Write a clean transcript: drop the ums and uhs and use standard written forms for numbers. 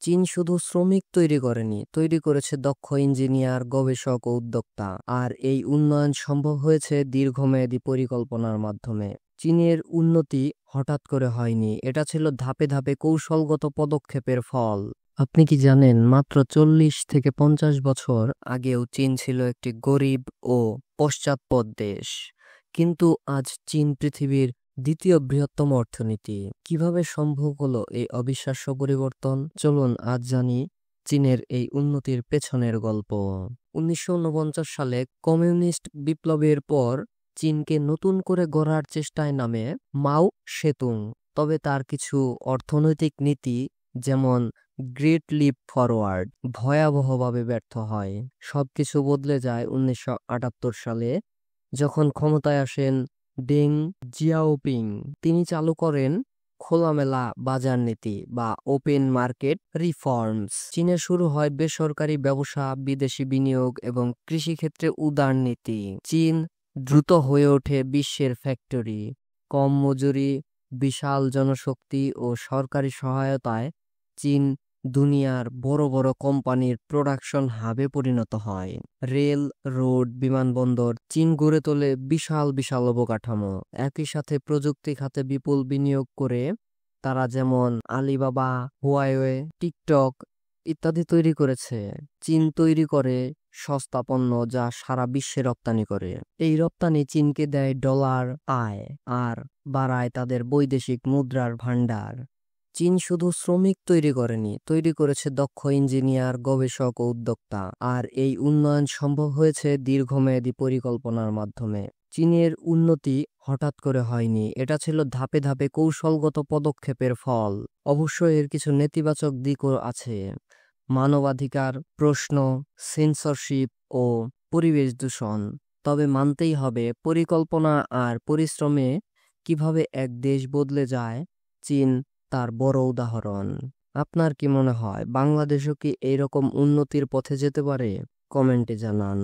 চীন শুধু শ্রমিক তৈরি করেনি, তৈরি করেছে দক্ষ ইঞ্জিনিয়ার, গবেষক ও উদ্যোক্তা। আর এই উন্নয়ন সম্ভব হয়েছে দীর্ঘমেয়াদী পরিকল্পনার মাধ্যমে। চীনের উন্নতি হঠাৎ করে হয়নি, এটা ছিল ধাপে ধাপে কৌশলগত পদক্ষেপের ফল। আপনি কি জানেন, মাত্র 40 থেকে 50 বছর আগেও চীন ছিল একটি গরিব ও পশ্চাৎপদ দেশ। কিন্তু আজ চীন পৃথিবীর দ্বিতীয় বৃহত্তম অর্থনীতি। কিভাবে সম্ভব হলো এই অবিশ্বাস্য পরিবর্তন? চলুন আজ জানি চীনের এই উন্নতির পেছনের গল্প। 1949 সালে কমিউনিস্ট বিপ্লবের পর চীনকে নতুন করে গড়ার চেষ্টায় নামে মাও সেতুং। তবে তার কিছু অর্থনৈতিক নীতি, যেমন গ্রেট লিপ ফরওয়ার্ড, ভয়াবহভাবে ব্যর্থ হয়। সবকিছু বদলে যায় 1978 সালে, যখন ক্ষমতায় আসেন ডেং জিয়াওপিং। তিনি চালু করেন খোলামেলা বাজার নীতি বা ওপেন মার্কেট রিফর্মস। চীনে শুরু হয় বেসরকারি ব্যবসা, বিদেশি বিনিয়োগ এবং কৃষিক্ষেত্রে উদার নীতি। চীন দ্রুত হয়ে ওঠে বিশ্বের ফ্যাক্টরি। কম মজুরি, বিশাল জনশক্তি ও সরকারি সহায়তায় চীন দুনিয়ার বড় বড় কোম্পানির প্রোডাকশন হাবে পরিণত হয়। রেল, রোড, বিমানবন্দর, চীন গড়ে তোলে বিশাল বিশাল অবকাঠামো। একই সাথে প্রযুক্তি খাতে বিপুল বিনিয়োগ করে তারা যেমন আলিবাবা, হুয়াওয়ে, টিকটক ইত্যাদি তৈরি করেছে। চীন তৈরি করে সস্তা পণ্য যা সারা বিশ্বে রপ্তানি করে। এই রপ্তানি চীনকে দেয় ডলার আয় আর বাড়ায় তাদের বৈদেশিক মুদ্রার ভান্ডার। চীন শুধু শ্রমিক তৈরি করেনি, তৈরি করেছে দক্ষ ইঞ্জিনিয়ার, গবেষক ও উদ্যোক্তা। আর এই উন্নয়ন সম্ভব হয়েছে দীর্ঘমেয়াদী পরিকল্পনার মাধ্যমে। চীনের উন্নতি হঠাৎ করে হয়নি, এটা ছিল ধাপে ধাপে কৌশলগত পদক্ষেপের ফল। অবশ্যই এর কিছু নেতিবাচক দিকও আছে। মানবাধিকার প্রশ্ন, সেন্সরশিপ ও পরিবেশ দূষণ। তবে মানতেই হবে, পরিকল্পনা আর পরিশ্রমে কিভাবে এক দেশ বদলে যায়, চীন তার বড় উদাহরণ। আপনার কি মনে হয়, বাংলাদেশও কি এইরকম উন্নতির পথে যেতে পারে? কমেন্টে জানান।